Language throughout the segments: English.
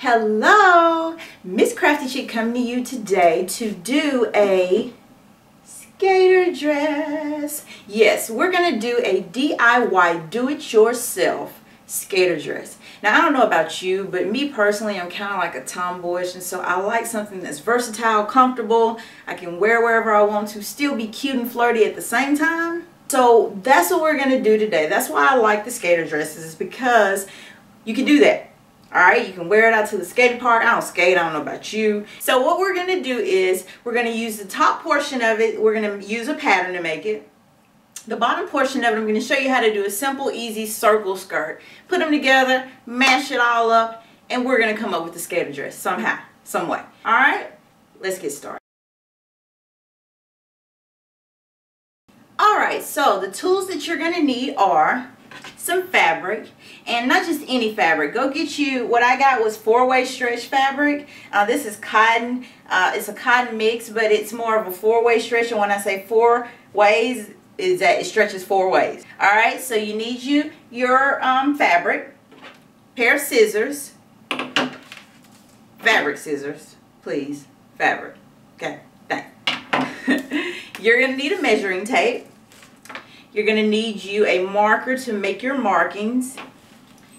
Hello, Miss Crafty Chick coming to you today to do a skater dress. Yes, we're going to do a DIY, do-it-yourself skater dress. Now, I don't know about you, but me personally, I'm kind of like a tomboyish, and so I like something that's versatile, comfortable. I can wear wherever I want to, still be cute and flirty at the same time. So that's what we're going to do today. That's why I like the skater dresses, is because you can do that. Alright, you can wear it out to the skating park. I don't skate, I don't know about you. So what we're going to do is, we're going to use the top portion of it, we're going to use a pattern to make it. The bottom portion of it, I'm going to show you how to do a simple, easy circle skirt. Put them together, mash it all up, and we're going to come up with the skater dress somehow, some way. Alright, let's get started. Alright, so the tools that you're going to need are some fabric, and not just any fabric. Go get you, what I got was 4-way stretch fabric. This is cotton. It's a cotton mix, but it's more of a 4-way stretch, and when I say 4 ways, is that it stretches 4 ways. Alright, so you need your fabric, pair of scissors, fabric scissors, please, fabric, okay, thanks. You're going to need a measuring tape. You're going to need you a marker to make your markings.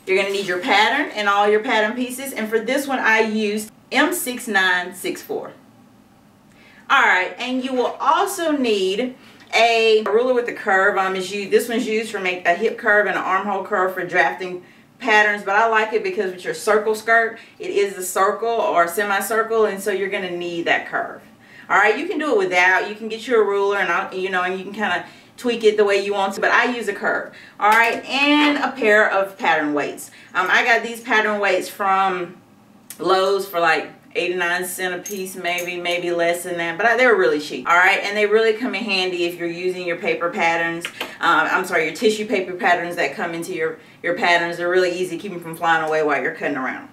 You're going to need your pattern and all your pattern pieces. And for this one, I used M6964. Alright, and you will also need a ruler with a curve. This one's used for make a hip curve and an armhole curve for drafting patterns. But I like it because with your circle skirt, it is a circle or a semicircle, and so you're going to need that curve. Alright, you can do it without. You can get you a ruler and and you can kind of tweak it the way you want to, but I use a curve. Alright, and a pair of pattern weights. I got these pattern weights from Lowe's for like 89 cents a piece, maybe less than that, but they were really cheap. Alright, and they really come in handy if you're using your paper patterns. Your tissue paper patterns that come into your patterns. They're really easy to keep them from flying away while you're cutting around.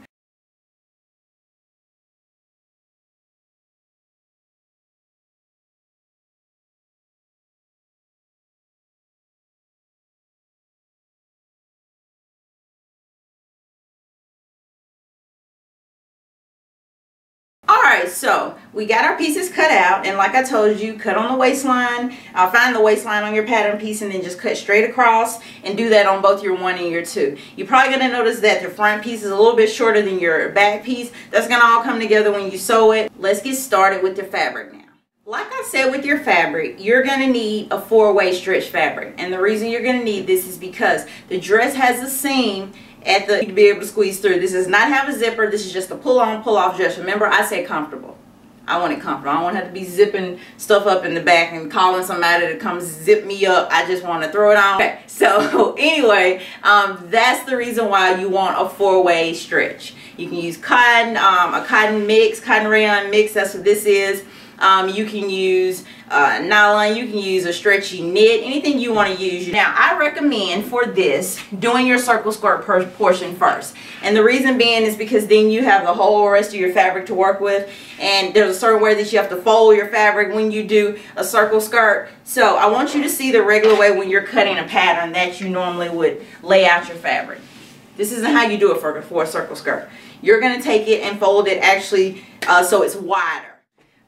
Alright, so we got our pieces cut out, and like I told you, cut on the waistline. Find the waistline on your pattern piece and then just cut straight across, and do that on both your 1 and your 2. You're probably going to notice that the front piece is a little bit shorter than your back piece. That's going to all come together when you sew it. Let's get started with your fabric now. Like I said, with your fabric, you're going to need a 4-way stretch fabric, and the reason you're going to need this is because the dress has a seam to be able to squeeze through. This does not have a zipper. This is just a pull-on, pull-off dress. Remember, I said comfortable. I want it comfortable. I don't want to have to be zipping stuff up in the back and calling somebody to come zip me up. I just want to throw it on. Okay, so anyway, that's the reason why you want a 4-way stretch. You can use cotton, a cotton mix, cotton rayon mix. That's what this is. You can use nylon, you can use a stretchy knit, anything you want to use. Now, I recommend for this doing your circle skirt portion first. And the reason being is because then you have the whole rest of your fabric to work with. And there's a certain way that you have to fold your fabric when you do a circle skirt. So I want you to see the regular way when you're cutting a pattern that you normally would lay out your fabric. This isn't how you do it for a circle skirt. You're going to take it and fold it actually so it's wider.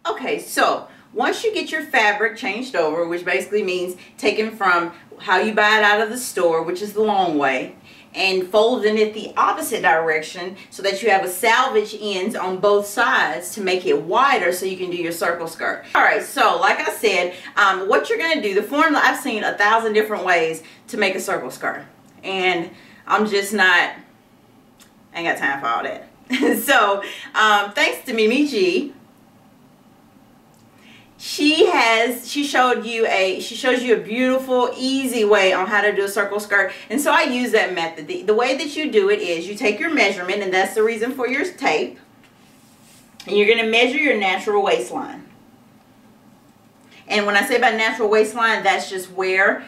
Okay, so once you get your fabric changed over, which basically means taken from how you buy it out of the store, which is the long way, and folding it the opposite direction so that you have a salvage ends on both sides to make it wider so you can do your circle skirt. Alright, so like I said, what you're going to do, the formula, I've seen 1,000 different ways to make a circle skirt. And I'm just not, I ain't got time for all that. So, thanks to Mimi G, she shows you a beautiful, easy way on how to do a circle skirt, and so I use that method. The way that you do it is you take your measurement, and that's the reason for your tape, and you're going to measure your natural waistline. And when I say about natural waistline, that's just where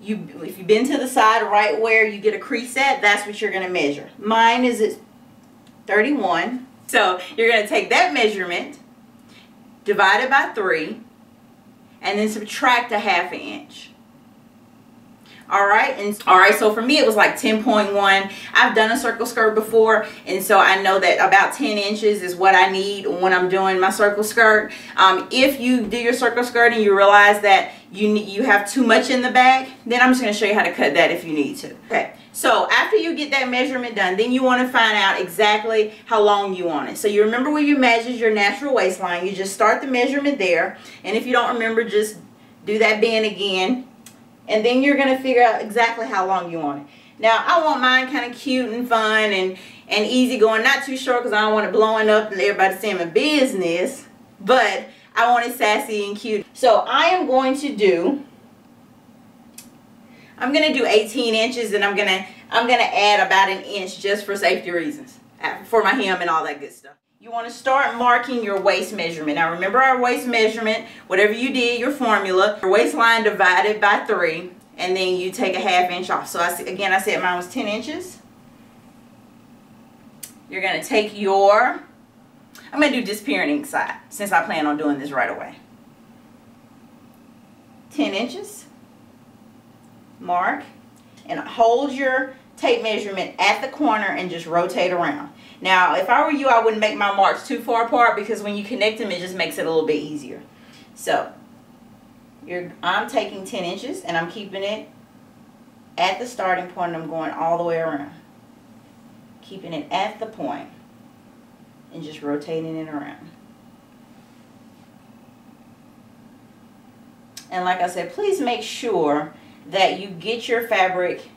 if you've been to the side, right where you get a crease at, that's what you're going to measure. Mine is at 31, so you're going to take that measurement, divide it by 3, and then subtract a 1/2 inch. Alright, so for me it was like 10.1. I've done a circle skirt before, and so I know that about 10 inches is what I need when I'm doing my circle skirt. If you do your circle skirt and you realize that you have too much in the back, then I'm just going to show you how to cut that if you need to. Okay, so after you get that measurement done, then you want to find out exactly how long you want it. So you remember where you measured your natural waistline. You just start the measurement there, and if you don't remember, just do that bend again. And then you're going to figure out exactly how long you want it. Now, I want mine kind of cute and fun and easy going. Not too short because I don't want it blowing up and everybody seeing my business. But I want it sassy and cute. So I am going to do 18 inches, and I'm gonna add about an inch just for safety reasons. For my hem and all that good stuff. You want to start marking your waist measurement. Now remember our waist measurement, whatever you did, your formula, your waistline divided by 3, and then you take a ½ inch off. So I said mine was 10 inches. You're going to take I'm going to do disappearing ink side since I plan on doing this right away. 10 inches, mark, and hold your tape measurement at the corner and just rotate around. Now, if I were you, I wouldn't make my marks too far apart because when you connect them, it just makes it a little bit easier. So, I'm taking 10 inches and I'm keeping it at the starting point, and I'm going all the way around. Keeping it at the point and just rotating it around. And like I said, please make sure that you get your fabric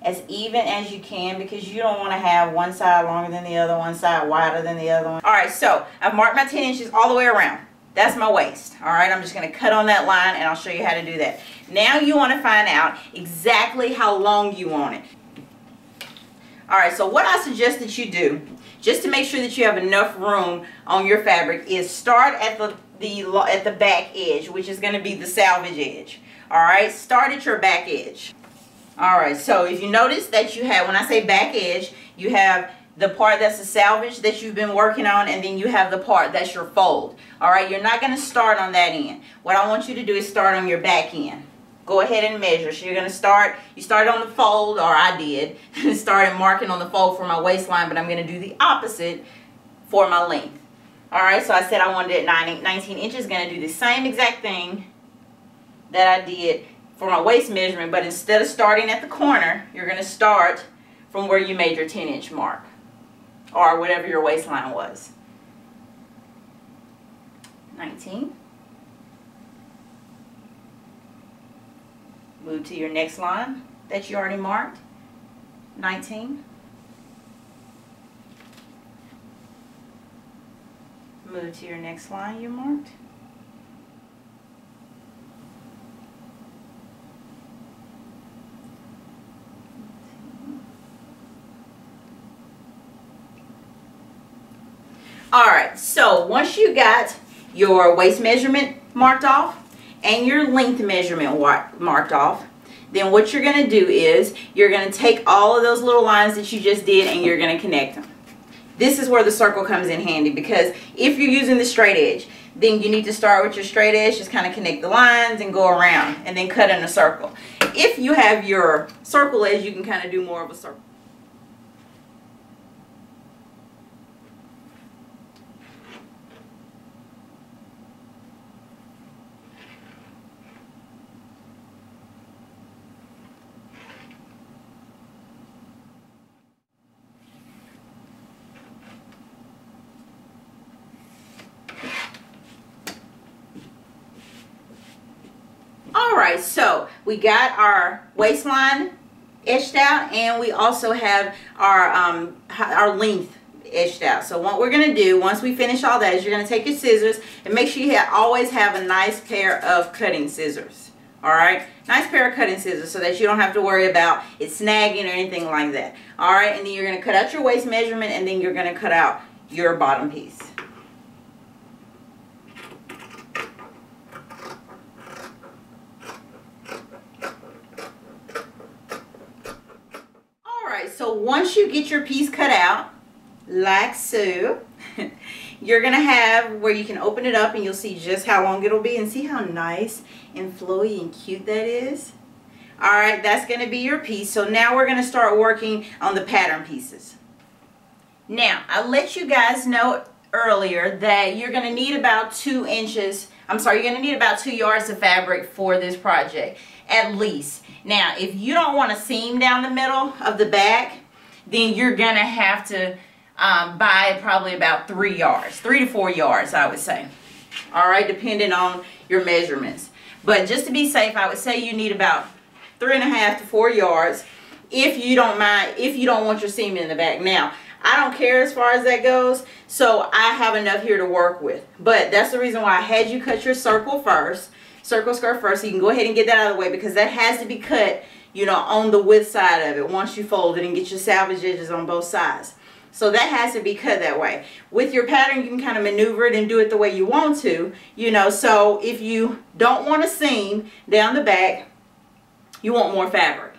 as even as you can, because you don't want to have one side longer than the other, one side wider than the other one. Alright, so I've marked my 10 inches all the way around. That's my waist. Alright, I'm just going to cut on that line and I'll show you how to do that. Now you want to find out exactly how long you want it. Alright, so what I suggest that you do, just to make sure that you have enough room on your fabric, is start at the back edge, which is going to be the salvage edge. Alright, start at your back edge. Alright, so if you notice that you have, when I say back edge, you have the part that's the salvage that you've been working on, and then you have the part that's your fold. Alright, you're not going to start on that end. What I want you to do is start on your back end. Go ahead and measure. So you're going to you started on the fold, or I did, started marking on the fold for my waistline, but I'm going to do the opposite for my length. Alright, so I said I wanted it 19 inches, going to do the same exact thing that I did for my waist measurement, but instead of starting at the corner, you're going to start from where you made your 10-inch mark, or whatever your waistline was. 19. Move to your next line that you already marked. 19. Move to your next line you marked. Alright, so once you got your waist measurement marked off and your length measurement marked off, then what you're going to do is you're going to take all of those little lines that you just did and you're going to connect them. This is where the circle comes in handy, because if you're using the straight edge, then you need to start with your straight edge, just kind of connect the lines and go around and then cut in a circle. If you have your circle edge, you can kind of do more of a circle. Alright, so we got our waistline etched out, and we also have our length etched out. So what we're going to do once we finish all that is you're going to take your scissors and make sure you always have a nice pair of cutting scissors. Alright, nice pair of cutting scissors so that you don't have to worry about it snagging or anything like that. Alright, and then you're going to cut out your waist measurement, and then you're going to cut out your bottom piece. So once you get your piece cut out, like so, you're going to have where you can open it up and you'll see just how long it'll be, and see how nice and flowy and cute that is. All right, that's going to be your piece. So now we're going to start working on the pattern pieces. Now, I let you guys know earlier that you're going to need about 2 inches. I'm sorry, you're going to need about 2 yards of fabric for this project, at least. Now, if you don't want a seam down the middle of the back, then you're going to have to buy probably about 3 yards, 3 to 4 yards, I would say. All right, depending on your measurements. But just to be safe, I would say you need about 3.5 to 4 yards if you don't mind, if you don't want your seam in the back. Now, I don't care as far as that goes, so I have enough here to work with. But that's the reason why I had you cut your circle first, circle skirt first, so you can go ahead and get that out of the way, because that has to be cut, you know, on the width side of it once you fold it and get your salvage edges on both sides. So that has to be cut that way. With your pattern, you can kind of maneuver it and do it the way you want to, you know. So if you don't want a seam down the back, you want more fabric.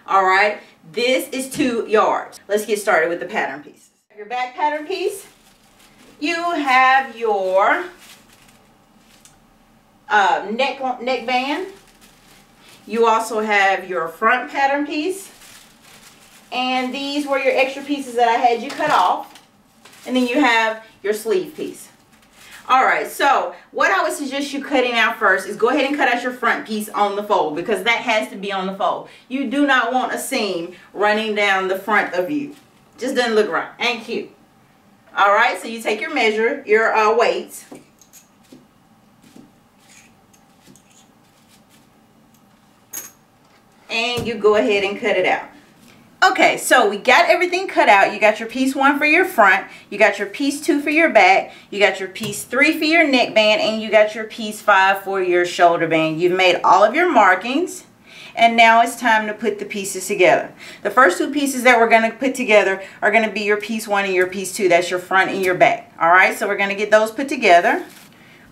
All right, this is 2 yards. Let's get started with the pattern pieces. Your back pattern piece, you have your neckband. You also have your front pattern piece. And these were your extra pieces that I had you cut off. And then you have your sleeve piece. Alright, so what I would suggest you cutting out first is go ahead and cut out your front piece on the fold, because that has to be on the fold. You do not want a seam running down the front of you. Just doesn't look right. Ain't cute. Alright, so you take your measure, your weights. And you go ahead and cut it out. Okay, so we got everything cut out. You got your piece 1 for your front, you got your piece 2 for your back, you got your piece 3 for your neckband, and you got your piece 5 for your shoulder band. You've made all of your markings, and now it's time to put the pieces together. The first 2 pieces that we're going to put together are going to be your piece 1 and your piece 2. That's your front and your back. Alright, so we're going to get those put together.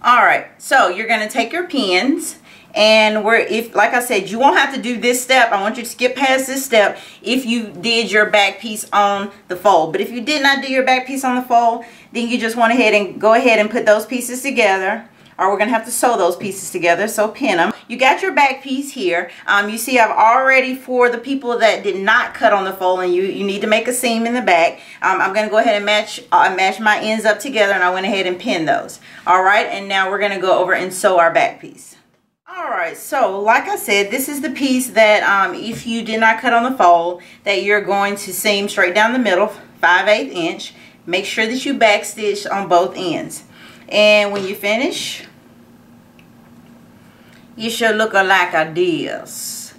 Alright, so you're going to take your pins. And like I said, you won't have to do this step. I want you to skip past this step if you did your back piece on the fold. But if you did not do your back piece on the fold, then you just want to go ahead and put those pieces together. Or we're going to have to sew those pieces together, so pin them. You got your back piece here. You see I've already, for the people that did not cut on the fold and you need to make a seam in the back, I'm going to go ahead and match my ends up together, and I went ahead and pin those. Alright, and now we're going to go over and sew our back piece. Alright, so like I said, this is the piece that if you did not cut on the fold, that you're going to seam straight down the middle, 5/8 inch. Make sure that you back stitch on both ends. And when you finish, you should look like a this.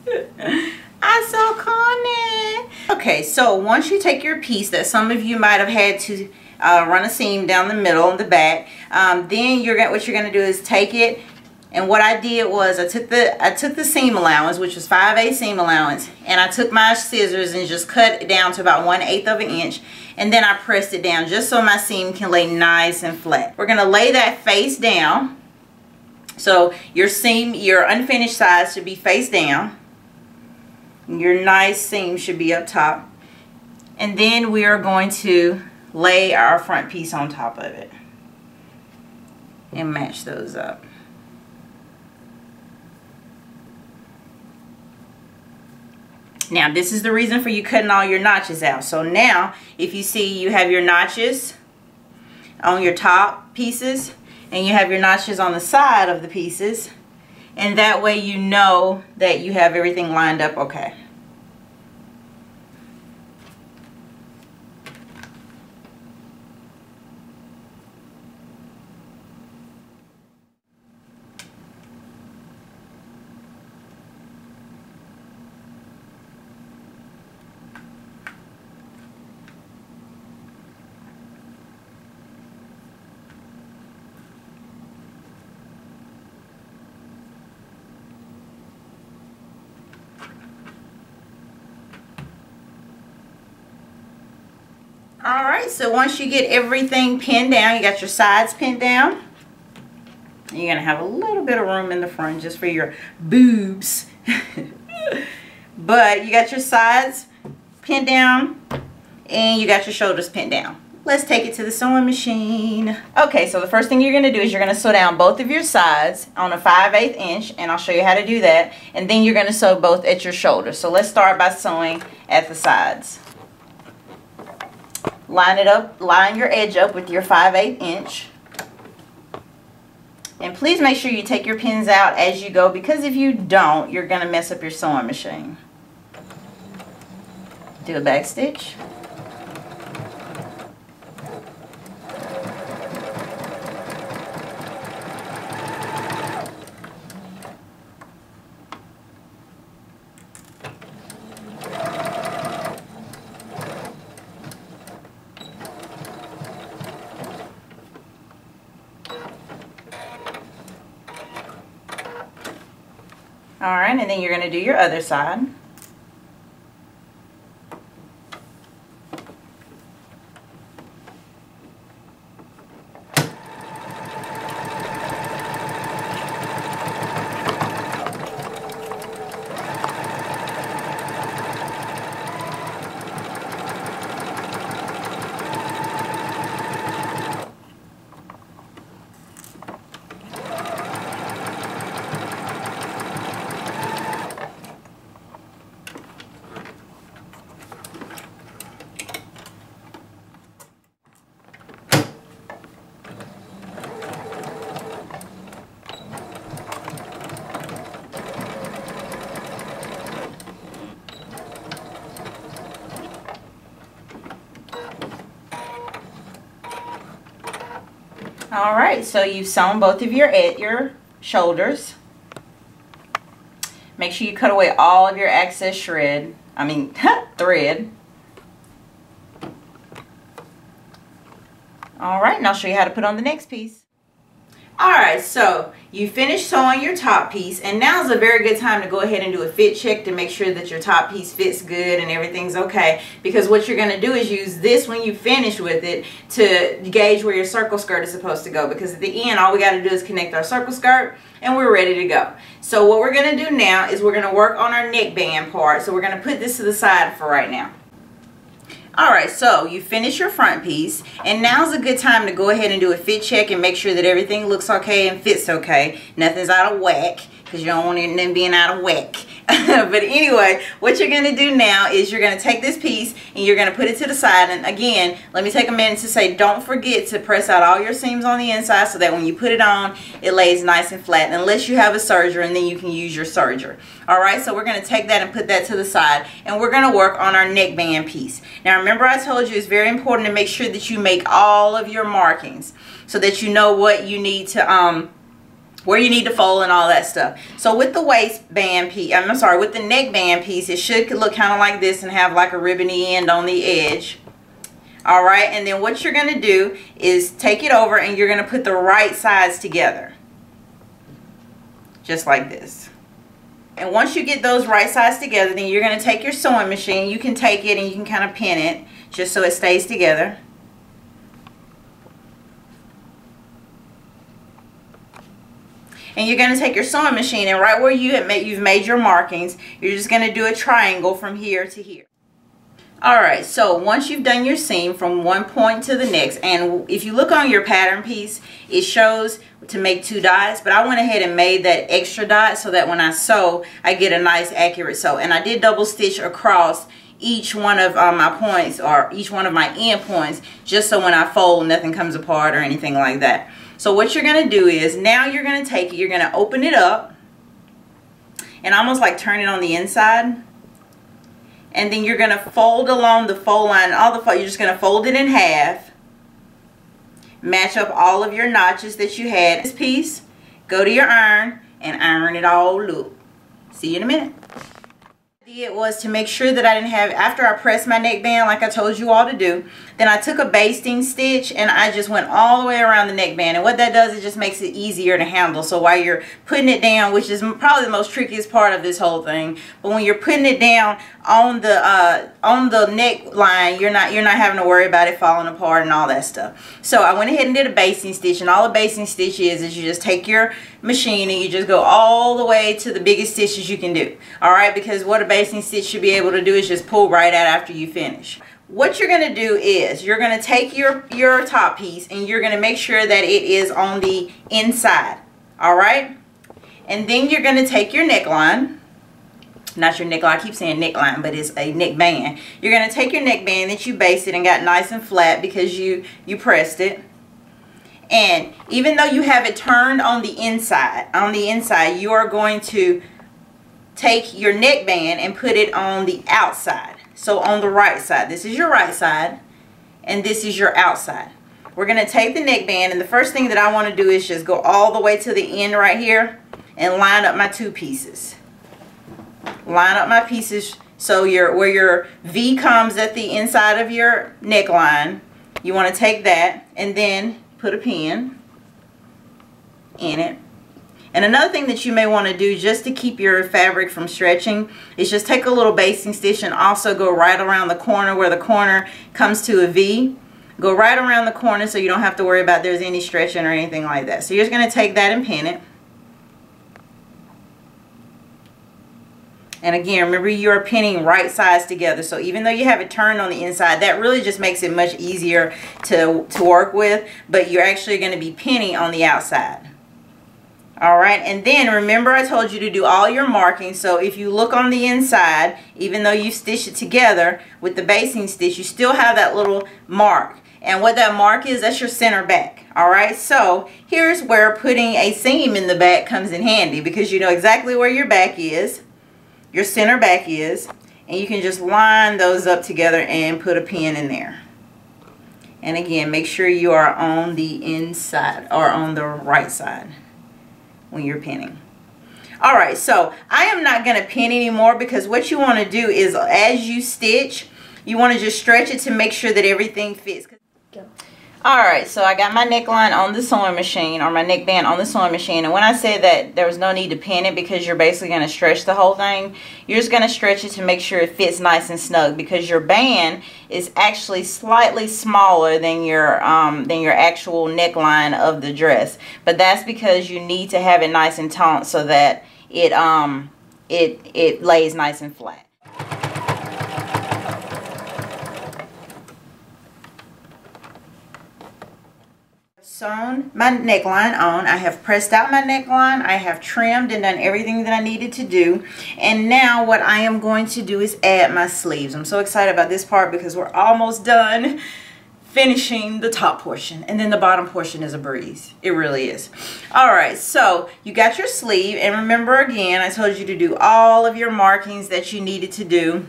I'm so corny. Okay, so once you take your piece that some of you might have had to run a seam down the middle and the back, then what you're going to do is take it. And what I did was I took the seam allowance, which was 5/8 seam allowance, and I took my scissors and just cut it down to about 1/8 of an inch, and then I pressed it down just so my seam can lay nice and flat. We're gonna lay that face down, so your seam, your unfinished side should be face down. Your nice seam should be up top, and then we are going to lay our front piece on top of it and match those up. Now, this is the reason for you cutting all your notches out. So now, if you see you have your notches on your top pieces, and you have your notches on the side of the pieces, and that way you know that you have everything lined up okay. Alright, so once you get everything pinned down, you got your sides pinned down. You're going to have a little bit of room in the front just for your boobs. But you got your sides pinned down and you got your shoulders pinned down. let's take it to the sewing machine. Okay, so the first thing you're going to do is you're going to sew down both of your sides on a 5/8 inch, and I'll show you how to do that. And then you're going to sew both at your shoulder. So let's start by sewing at the sides. Line it up, line your edge up with your 5/8 inch. And please make sure you take your pins out as you go, because if you don't, you're going to mess up your sewing machine. Do a back stitch. Alright, and then you're going to do your other side. Alright, so you've sewn both of your shoulders. Make sure you cut away all of your excess thread. Alright, and I'll show you how to put on the next piece. Alright, so you finished sewing your top piece, and now is a very good time to go ahead and do a fit check to make sure that your top piece fits good and everything's okay. Because what you're going to do is use this when you finish with it to gauge where your circle skirt is supposed to go. Because at the end, all we got to do is connect our circle skirt and we're ready to go. So what we're going to do now is we're going to work on our neckband part. So we're going to put this to the side for right now. Alright, so you finish your front piece, and now's a good time to go ahead and do a fit check and make sure that everything looks okay and fits okay. Nothing's out of whack, because you don't want anything being out of whack. But anyway, what you're going to do now is you're going to take this piece and you're going to put it to the side. And again, let me take a minute to say, don't forget to press out all your seams on the inside so that when you put it on, it lays nice and flat, unless you have a serger, and then you can use your serger. Alright, so we're going to take that and put that to the side, and we're going to work on our neckband piece. Now remember, I told you it's very important to make sure that you make all of your markings so that you know what you need to where you need to fold and all that stuff. So with the waistband piece, with the neckband piece, it should look kind of like this and have like a ribbony end on the edge. Alright, and then what you're going to do is take it over and you're going to put the right sides together. Just like this. And once you get those right sides together, then you're going to take your sewing machine. You can take it and you can kind of pin it just so it stays together. And you're going to take your sewing machine, and right where you've made your markings, you're just going to do a triangle from here to here. Alright, so once you've done your seam from one point to the next, and if you look on your pattern piece, it shows to make 2 dots, but I went ahead and made that extra dot so that when I sew, I get a nice accurate sew. And I did double stitch across each one of my points, or each one of my end points, just so when I fold, nothing comes apart or anything like that. So what you're going to do is, now you're going to take it, you're going to open it up and almost like turn it on the inside, and then you're going to fold along the fold line. You're just going to fold it in half, match up all of your notches that you had. This piece, go to your iron and iron it all up. See you in a minute. It was to make sure that I didn't have, after I pressed my neckband like I told you all to do, then I took a basting stitch and I just went all the way around the neckband. And what that does, it just makes it easier to handle. So while you're putting it down, which is probably the most trickiest part of this whole thing, but when you're putting it down on the neckline, you're not having to worry about it falling apart and all that stuff. So I went ahead and did a basting stitch, and all a basting stitch is you just take your machine and you just go all the way to the biggest stitches you can do. Alright, because what a basting stitch should be able to do is just pull right out after you finish. what you're going to do is you're going to take your top piece and you're going to make sure that it is on the inside. All right, and then you're going to take your neckline, not your neckline, I keep saying neckline, but it's a neckband. You're going to take your neckband that you basted and got nice and flat because you pressed it. And even though you have it turned on the inside, you are going to take your neckband and put it on the outside. So on the right side, this is your right side and this is your outside. We're going to take the neckband, and the first thing that I want to do is just go all the way to the end right here and line up my two pieces. Line up my pieces so where your V comes at the inside of your neckline, you want to take that and then put a pin in it. And another thing that you may want to do just to keep your fabric from stretching is just take a little basting stitch and also go right around the corner where the corner comes to a V. Go right around the corner so you don't have to worry about there's any stretching or anything like that. So you're just going to take that and pin it. And again, remember, you are pinning right sides together. So even though you have it turned on the inside, that really just makes it much easier to work with. But you're actually going to be pinning on the outside. Alright, and then remember I told you to do all your markings. So if you look on the inside, even though you stitch it together with the basting stitch, you still have that little mark. And what that mark is, that's your center back. Alright, so here's where putting a seam in the back comes in handy, because you know exactly where your back is, your center back is, and you can just line those up together and put a pin in there. And again, make sure you are on the inside or on the right side when you're pinning. Alright, so I am not going to pin anymore, because what you want to do is as you stitch, you want to just stretch it to make sure that everything fits. Alright, so I got my neckline on the sewing machine, or my neckband on the sewing machine, and when I said that there was no need to pin it because you're basically going to stretch the whole thing, you're just going to stretch it to make sure it fits nice and snug, because your band is actually slightly smaller than your actual neckline of the dress. But that's because you need to have it nice and taut so that it lays nice and flat. Sewn my neckline on. I have pressed out my neckline. I have trimmed and done everything that I needed to do. And now what I am going to do is add my sleeves. I'm so excited about this part because we're almost done finishing the top portion, and then the bottom portion is a breeze. It really is. Alright, so you got your sleeve, and remember again, I told you to do all of your markings that you needed to do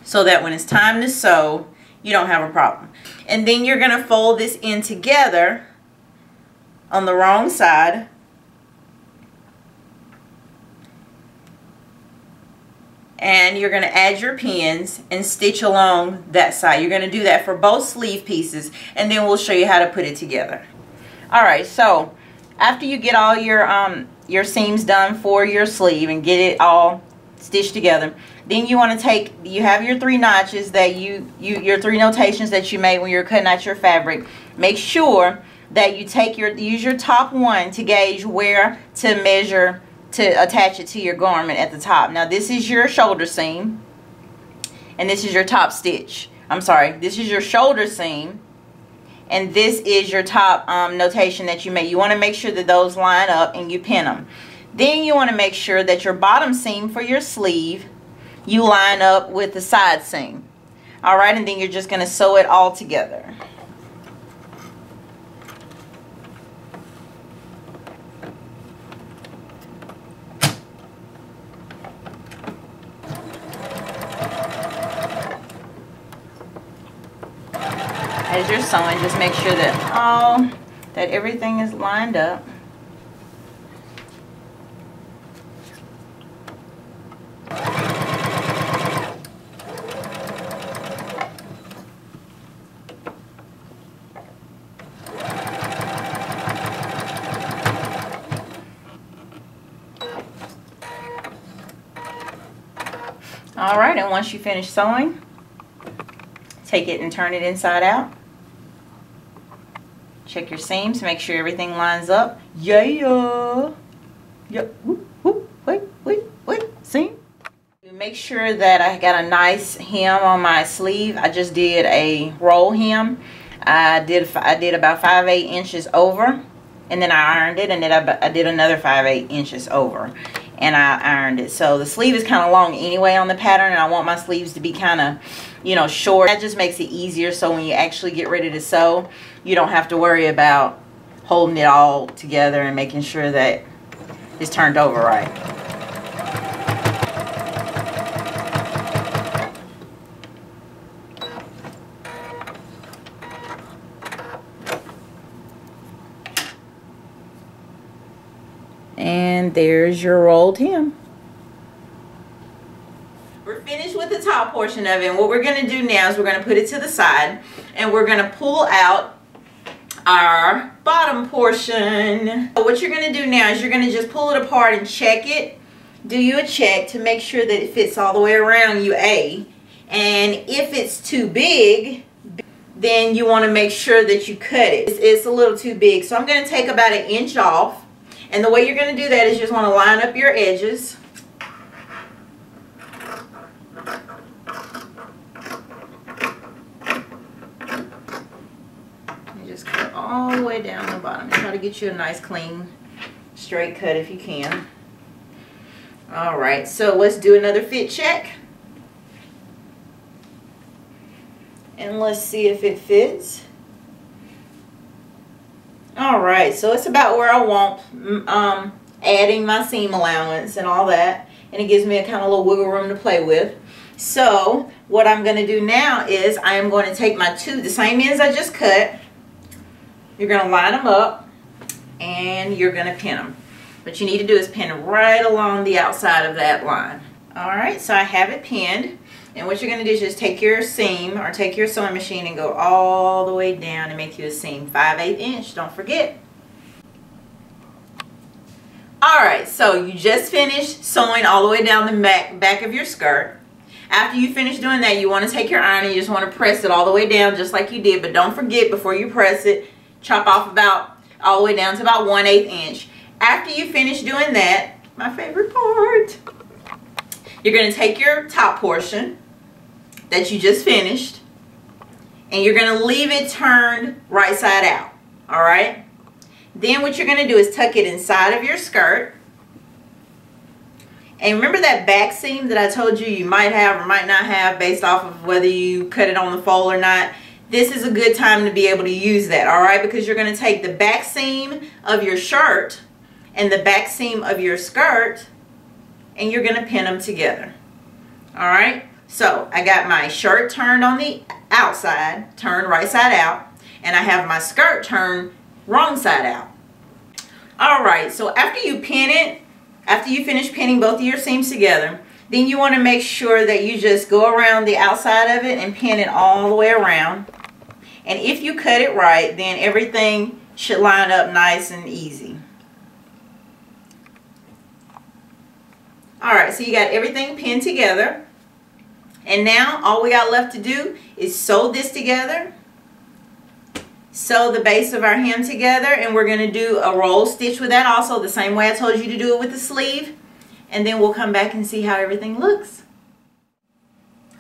so that when it's time to sew, you don't have a problem. And then you're going to fold this in together on the wrong side. And you're going to add your pins and stitch along that side. You're going to do that for both sleeve pieces, and then we'll show you how to put it together. Alright, so after you get all your seams done for your sleeve and get it all stitched together, then you want to you have your 3 notches that your 3 notations that you made when you're cutting out your fabric. Make sure that you use your top one to gauge where to measure to attach it to your garment at the top. Now this is your shoulder seam, and this is your top stitch. I'm sorry, this is your shoulder seam, and this is your top notation that you made. You want to make sure that those line up and you pin them. Then you want to make sure that your bottom seam for your sleeve, you line up with the side seam. Alright, and then you're just going to sew it all together. As you're sewing, just make sure that everything is lined up. Alright, and once you finish sewing, take it and turn it inside out. Check your seams, make sure everything lines up. Yeah. Yep. Wait. Seam. Make sure that I got a nice hem on my sleeve. I just did a roll hem. I did about 5/8 inches over, and then I ironed it, and then I did another 5/8 inches over, and I ironed it. So the sleeve is kind of long anyway on the pattern, and I want my sleeves to be kind of, you know, short. That just makes it easier, so when you actually get ready to sew, you don't have to worry about holding it all together and making sure that it's turned over right. And there's your rolled hem. We're finished with the top portion of it, and what we're going to do now is we're going to put it to the side, and we're going to pull out our bottom portion. So what you're going to do now is you're going to just pull it apart and check it. Do you a check to make sure that it fits all the way around you, and if it's too big, then you want to make sure that you cut it. It's a little too big, so I'm going to take about 1 inch off. And the way you're going to do that is you just want to line up your edges. And just cut all the way down the bottom. Try to get you a nice clean straight cut if you can. Alright, so let's do another fit check. And let's see if it fits. Alright, so it's about where I want, adding my seam allowance and all that. And it gives me a kind of little wiggle room to play with. So what I'm going to do now is I am going to take my the same ends I just cut. You're going to line them up and you're going to pin them. What you need to do is pin right along the outside of that line. Alright, so I have it pinned. And what you're going to do is just take your seam or take your sewing machine and go all the way down and make you a seam 5/8 inch. Don't forget. Alright, so you just finished sewing all the way down the back of your skirt. After you finish doing that, you want to take your iron and you just want to press it all the way down just like you did. But don't forget, before you press it, chop off about all the way down to about 1/8 inch. After you finish doing that, my favorite part, you're going to take your top portion that you just finished and you're going to leave it turned right side out. Alright? Then what you're going to do is tuck it inside of your skirt. And remember that back seam that I told you might have or might not have based off of whether you cut it on the fold or not? This is a good time to be able to use that, alright? Because you're going to take the back seam of your shirt and the back seam of your skirt and you're going to pin them together. Alright? So I got my shirt turned on the outside, turned right side out, and I have my skirt turned wrong side out. Alright, so after you pin it, after you finish pinning both of your seams together, then you want to make sure that you just go around the outside of it and pin it all the way around. And if you cut it right, then everything should line up nice and easy. Alright, so you got everything pinned together. And now all we got left to do is sew this together. Sew the base of our hem together, and we're going to do a roll stitch with that also, the same way I told you to do it with the sleeve. And then we'll come back and see how everything looks.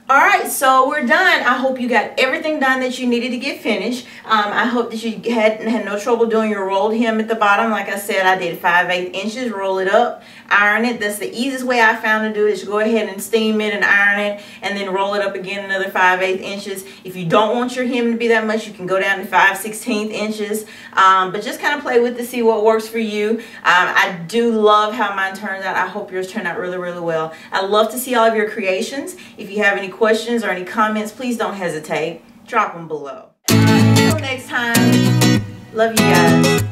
Alright, so we're done. I hope you got everything done that you needed to get finished. I hope that you had no trouble doing your rolled hem at the bottom. Like I said, I did 5/8 inches, roll it up, iron it. That's the easiest way I found to do it, is go ahead and steam it and iron it, and then roll it up again another 5/8 inches. If you don't want your hem to be that much, you can go down to 5/16 inches. But just kind of play with it to see what works for you. I do love how mine turns out. I hope yours turned out really, really well. I love to see all of your creations. If you have any questions or any comments, please don't hesitate. Drop them below. Until next time, love you guys.